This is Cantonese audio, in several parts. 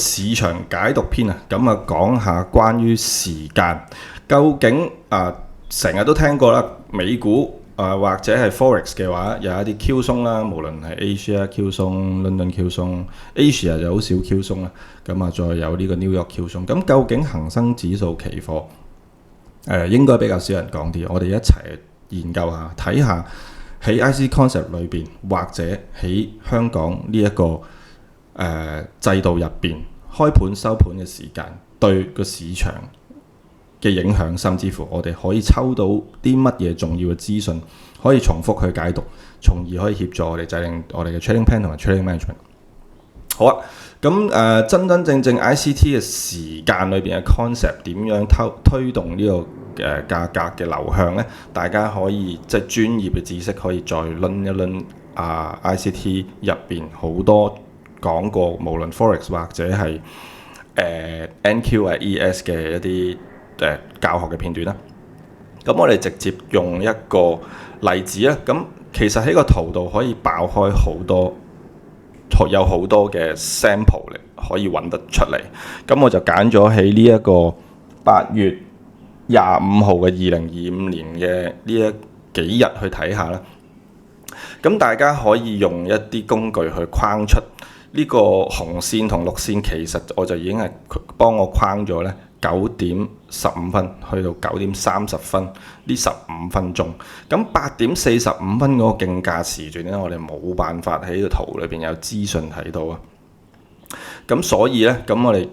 市場解讀篇啊，咁啊講下關於時間，究竟成日都聽過啦，美股或者係 Forex 嘅話，有一啲 Q 鬆啦，無論係 Asia Q 鬆、London Q 鬆、Asia 就好少 Q 鬆啦，咁啊再有呢個 New York Q 鬆，咁究竟恒生指數期貨應該比較少人講啲，我哋一齊研究下，睇下喺 IC Concept 裏邊，或者喺香港呢一個制度入邊開盤收盤嘅時間對個市場嘅影響，甚至乎我哋可以抽到啲乜嘢重要嘅資訊，可以重複去解讀，從而可以協助我哋制定我哋嘅 trading plan 同埋 trading management。好啊，咁真正 ICT 嘅時間裏邊嘅 concept 點樣推動呢個價格嘅流向呢？大家可以即係專業嘅知識可以再論一論ICT 入邊好多講過，無論 Forex 或者係NQ 或 ES 嘅一啲教學嘅片段啦。咁我哋直接用一個例子啦。咁其實喺個圖度可以爆開好多，有好多嘅 sample 嚟可以揾得出嚟。咁我就揀咗喺呢一個8月25號嘅2025年嘅呢幾日去睇下啦。咁大家可以用一啲工具去框出呢個紅線同綠線，其實我就已經係幫我框咗咧9點15分去到9點30分呢15分鐘。咁8點45分嗰個競價時段咧，我哋冇辦法喺個圖裏邊有資訊睇到啊。咁所以咧，咁我哋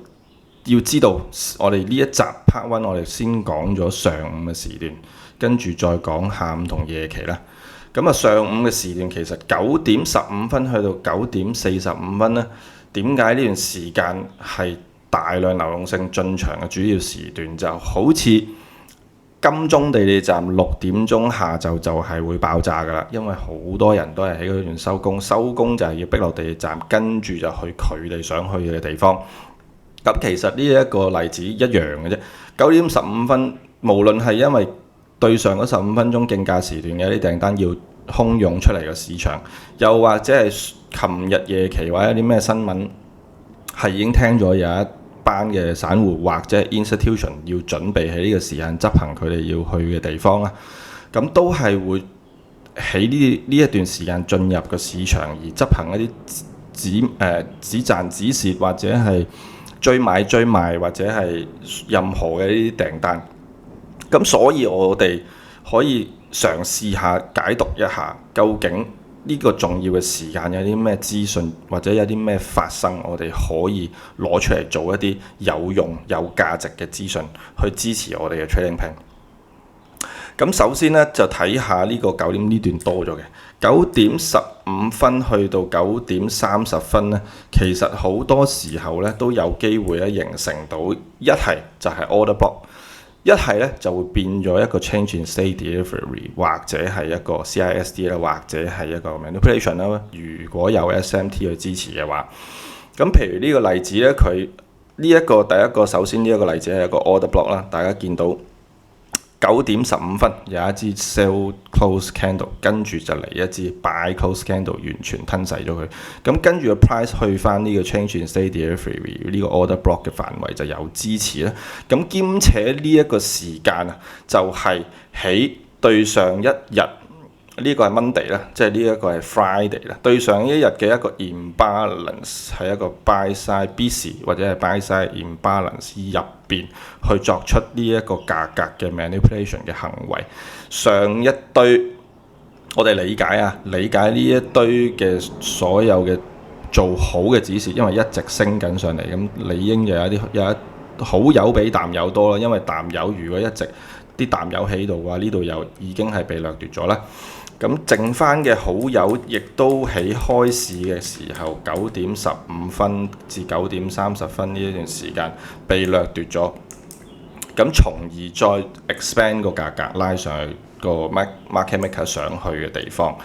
要知道，我哋呢一集 Part 1我哋先講咗上午嘅時段，跟住再講下午同夜期啦。咁上午嘅時段其實9點15分去到9點45分咧，點解呢段時間係大量流動性進場嘅主要時段？就好似金鐘地鐵站6點鐘下晝就係會爆炸㗎啦，因為好多人都係喺嗰段收工，收工就係要逼落地鐵站，跟住就去佢哋想去嘅地方。咁其實呢一個例子一樣嘅啫。9點15分，無論係因為對上嗰15分鐘競價時段嘅一啲訂單要洶湧出嚟嘅市場，又或者係琴日夜期或者啲咩新聞係已經聽咗有一班嘅散戶或者 institution 要準備喺呢個時間執行佢哋要去嘅地方啦，咁都係會喺呢一段時間進入個市場而執行一啲只賺止蝕或者係追買追賣或者係任何嘅呢啲訂單。咁所以我哋可以嘗試下解讀一下，究竟呢個重要嘅時間有啲咩資訊，或者有啲咩發生，我哋可以攞出嚟做一啲有用有價值嘅資訊，去支持我哋嘅 trading plan。咁首先咧就睇下呢個9點呢段多咗嘅9點15分去到9點30分咧，其實好多時候咧都有機會咧形成到一係就係 order block。一係咧就會變咗一個 change in state delivery， 或者係一個 CISD 啦，或者係一個 manipulation 啦。如果有 SMT 去支持嘅話，咁譬如呢個例子咧，佢呢一個第一個首先呢一個例子係一個 order block 啦，大家見到9點15分有一支 sell close candle， 跟住就嚟一支 buy close candle， 完全吞噬咗佢。咁跟住個 price 去翻呢個 change in state delivery 呢個 order block 嘅範圍就有支持啦。咁兼且呢一個時間啊，就係喺對上一日呢個係 Monday 啦，即係呢一個係 Friday 啦。對上一日嘅一個 imbalance 係一個 buy side busy 或者係 buy side imbalance 入邊去作出呢一個價格嘅 manipulation 嘅行為。上一堆我哋理解呢一堆嘅所有嘅做好嘅指示，因為一直升緊上嚟，咁理應就有一好友比淡友多啦。因為淡友如果一直啲淡友喺度嘅話，呢度又已經係被掠奪咗啦。咁剩翻嘅好友亦都喺開市嘅時候9點15分至9點30分呢一段時間被掠奪咗，咁從而再 expand 個價格拉上去個 market maker 上去嘅地方。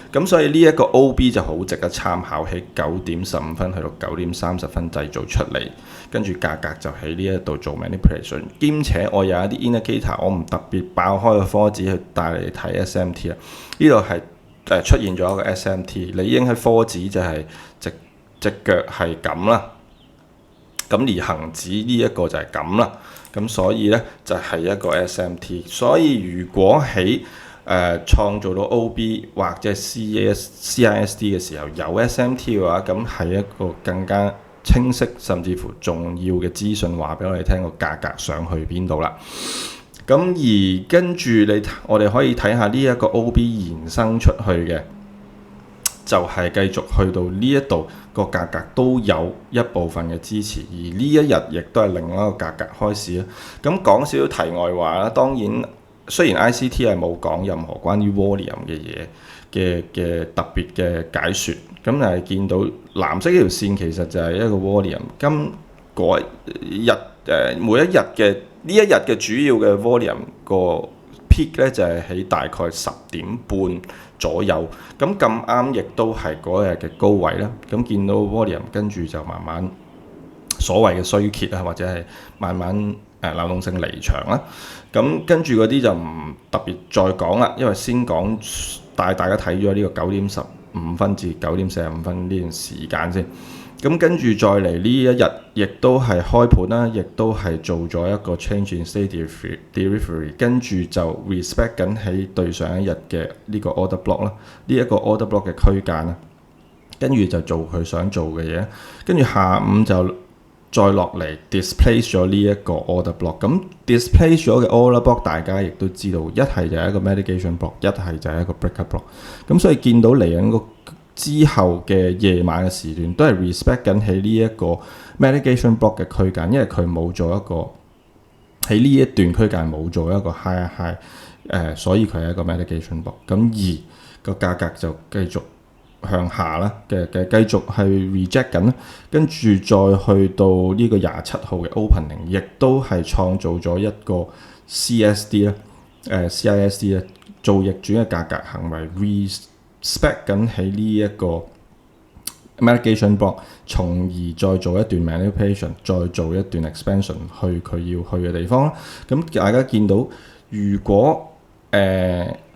咁所以呢一個 OB 就好值得參考，喺9點15分去到9點30分製造出嚟，跟住價格就喺呢一度做 manipulation。兼且我有一啲 indicator， 我唔特別爆開個科指去帶嚟睇 SMT 啦。呢度係出現咗一個 SMT， 理應喺科指就係隻腳係咁啦。咁而恒指呢一個就係咁啦，咁所以呢，就係一個 SMT。所以如果喺創造到 OB 或者係 CISD 嘅時候有 SMT 嘅話，咁係一個更加清晰甚至乎重要嘅資訊話俾我哋聽個價格上去邊度啦。咁而跟住我哋可以睇下呢一個 OB 延伸出去嘅，就係繼續去到呢一度個價格都有一部分嘅支持，而呢一日亦都係另外一個價格開始啦。咁講少少題外話啦，當然雖然 ICT 係冇講任何關於 volume 嘅嘢嘅特別嘅解説，咁但係見到藍色呢條線其實就係一個 volume。今嗰日每一日嘅呢一日嘅主要嘅 volume 個 peak 咧就係喺大概10點半左右，咁咁啱亦都係嗰日嘅高位啦。咁見到 volume 跟住就慢慢所謂嘅衰竭啊，或者係慢慢流動性離場啦。咁跟住嗰啲就唔特別再講啦，因為先講帶大家睇咗呢個9:15至9:45呢段時間先。咁跟住再嚟呢一日，亦都係開盤啦，亦都係做咗一個 change in state delivery， 跟住就 respect 緊喺對上一日嘅呢個 order block 啦，呢一個 order block 嘅區間啦，跟住就做佢想做嘅嘢，跟住下午就再落嚟 displace 咗呢一個 order block。咁 displace 咗嘅 order block 大家亦都知道，一係就係一個 mitigation block， 一係就係一個 breakout block。咁所以見到嚟緊個之後嘅夜晚嘅時段都係 respect 緊喺呢一個 mitigation block 嘅區間，因為佢冇做一個喺呢一段區間冇做一個 high high，所以佢係一個 mitigation block。咁而個價格就繼續向下啦嘅繼續係 reject 緊啦，跟住再去到呢個27號嘅 opening， 亦都係創造咗一個 CSD 啦，CISD 咧做逆轉嘅價格行為 respect 緊喺呢一個 mitigation block， 從而再做一段 manipulation， 再做一段 expansion 去佢要去嘅地方啦。咁大家見到如果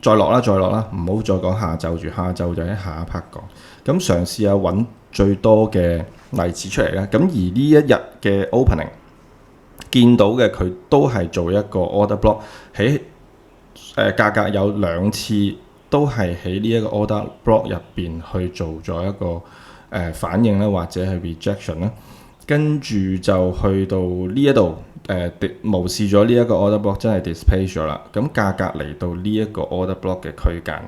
再落啦，唔好再講下晝住，下晝就喺下一 part 講。咁嘗試下揾最多嘅例子出嚟啦。咁而呢一日嘅 opening 見到嘅佢都係做一個 order block， 喺價格有兩次都係喺呢一個 order block 入邊去做咗一個反應啦，或者係 rejection 啦。跟住就去到呢一度無視咗呢一個 order block， 真係 displace 咗啦。咁價格嚟到呢一個 order block 嘅區間，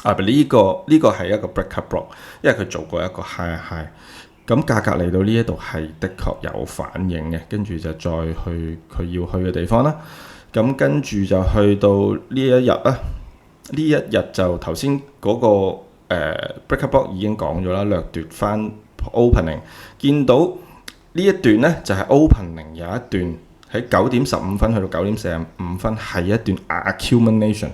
呢個係一個 breakout block， 因為佢做過一個 high high。咁價格嚟到呢一度係的確有反應嘅，跟住就再去佢要去嘅地方啦。咁跟住就去到呢一日啦，呢一日就頭先嗰個breakout block 已經講咗啦，掠奪翻 opening， 見到呢一段咧就係 opening 有一段喺9:15去到9:45係一段 accumulation。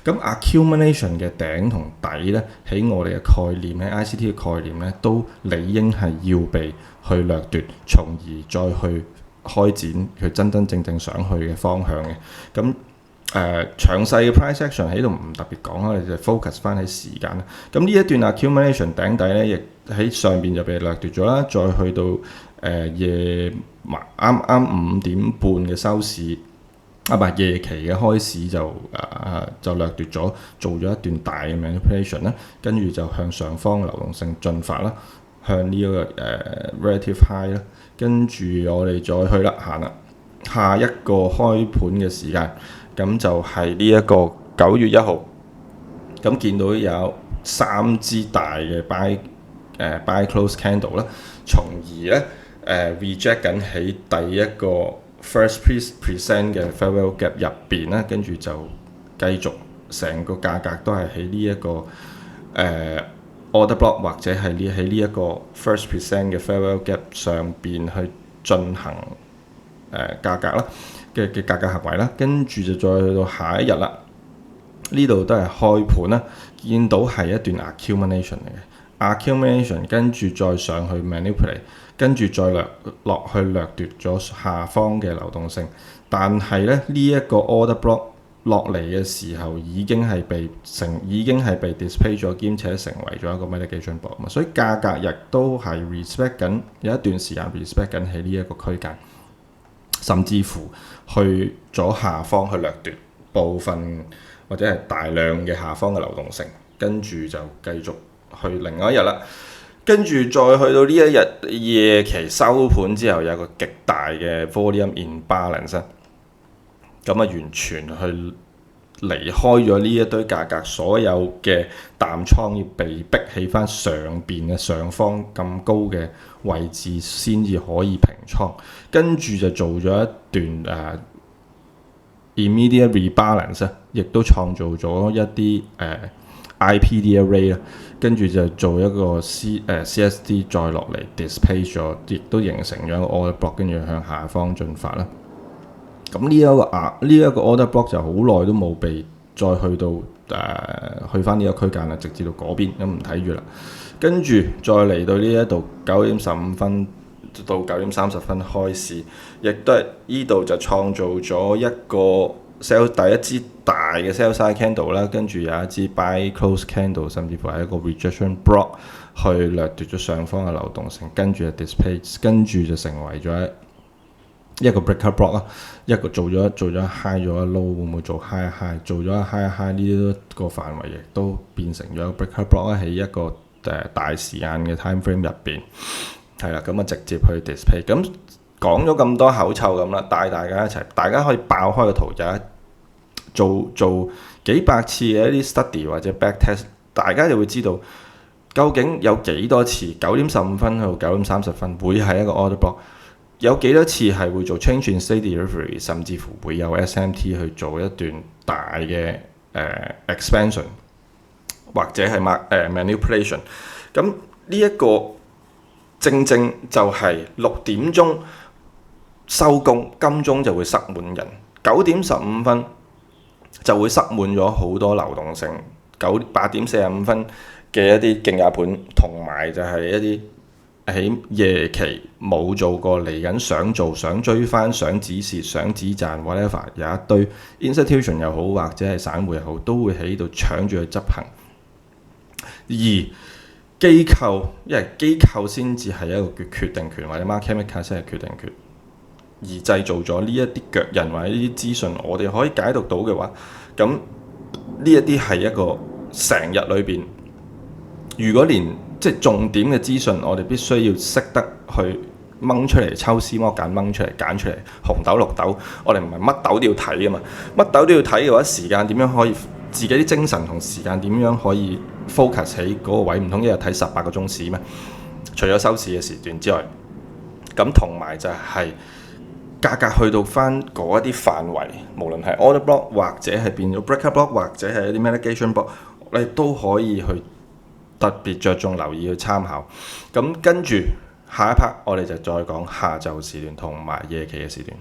咁 accumulation 嘅頂同底咧，喺我哋嘅概念，喺 ICT 嘅概念咧，都理應係要被去掠奪，從而再去開展佢真正想去嘅方向嘅。咁詳細嘅 price action 喺度唔特別講啦，我哋就 focus 翻喺時間啦。咁呢一段 accumulation 頂底咧，亦喺上邊就被掠奪咗啦。再去到夜啱5點半嘅收市，夜期嘅開始就掠奪咗，做咗一段大嘅 manipulation 啦。跟住就向上方流動性進發啦，向呢一個relative high 啦。跟住我哋再去啦，行啦，下一個開盤嘅時間。咁就係呢一個9月1號，咁見到有3支大嘅 buy close candle 啦，從而咧reject 緊喺第一個 first present 嘅 fair value gap 入邊啦，跟住就繼續成個價格都係喺呢一個order block 或者係喺呢一個 first present 嘅 fair value gap 上邊去進行價格啦。嘅價格行為啦，跟住就再去到下一日啦。呢度都係開盤啦，見到係一段 accumulation 嚟嘅 accumulation， 跟住再上去 manipulate， 跟住再落去掠奪咗下方嘅流動性。但係咧呢一個 order block 落嚟嘅時候已經係被display 咗，兼且成為咗一個 mitigation block 嘛，所以價格亦都係 respect 緊有一段時間 respect 緊喺呢一個區間，甚至乎去咗下方去掠奪部分或者係大量嘅下方嘅流動性，跟住就繼續去另外一日啦。跟住再去到呢一日夜期收盤之後，有個極大嘅 volume imbalance，咁啊完全去離開咗呢一堆價格，所有嘅淡倉要被逼起翻上邊嘅上方咁高嘅位置先至可以平倉，跟住就做咗一段immediate rebalance， 亦都創造咗一啲IPD array 啦，跟住就做一個CSD 再落嚟 display 咗，亦都形成咗一個 order block， 跟住向下方進發啦。咁呢一個 order block 就好耐都冇被再去到去翻呢個區間啦，直至到嗰邊咁唔睇住啦。跟住再嚟到呢一度9:15到9:30開市，亦都係呢度就創造咗一個 sell 第一支大嘅 sell side candle 啦，跟住有一支 buy close candle， 甚至乎係一個 rejection block 去掠奪咗上方嘅流動性，跟住就 display， 跟住就成為咗一個 breaker block 啦，一個做咗 high 咗一 low， 會唔會做 high high？ 做咗 high high 呢啲個範圍亦都變成咗 breaker block 喺一個大時間嘅 time frame 入邊，係啦，咁啊直接去 display。咁講咗咁多口臭咁啦，帶大家一齊，大家可以爆開個圖就做幾百次嘅一啲 study 或者 back test， 大家就會知道究竟有幾多次9:15去到9:30會係一個 order block。有幾多次係會做 change in state delivery， 甚至乎會有 SMT 去做一段大嘅expansion 或者係manipulation。咁呢一個正就係6點鐘收工，金鐘就會塞滿人；9:15就會塞滿咗好多流動性。8:45嘅一啲競價盤，同埋就係一啲喺夜期冇做過嚟緊想做想追翻想止蝕想止賺 whatever， 有一堆 institution 又好或者係散戶又好，都會喺度搶住去執行。而機構，因為機構先至係一個決定權，或者 market maker 先係決定權，而製造咗呢一啲腳印或者呢啲資訊，我哋可以解讀到嘅話，咁呢一啲係一個成日裏邊，如果連即係重點嘅資訊，我哋必須要識得去掹出嚟，抽絲剝繭掹出嚟，揀出嚟紅豆綠豆，我哋唔係乜豆都要睇㗎嘛，乜豆都要睇嘅話，時間點樣可以自己啲精神同時間點樣可以 focus 喺嗰個位？唔通一日睇18個鐘市咩？除咗收市嘅時段之外，咁同埋就係價格去到翻嗰一啲範圍，無論係 order block 或者係變咗 breaker block 或者係一啲 mitigation block， 你都可以去特別着重留意去參考。咁跟住下一 part 我哋就再講下晝時段同埋夜期嘅時段。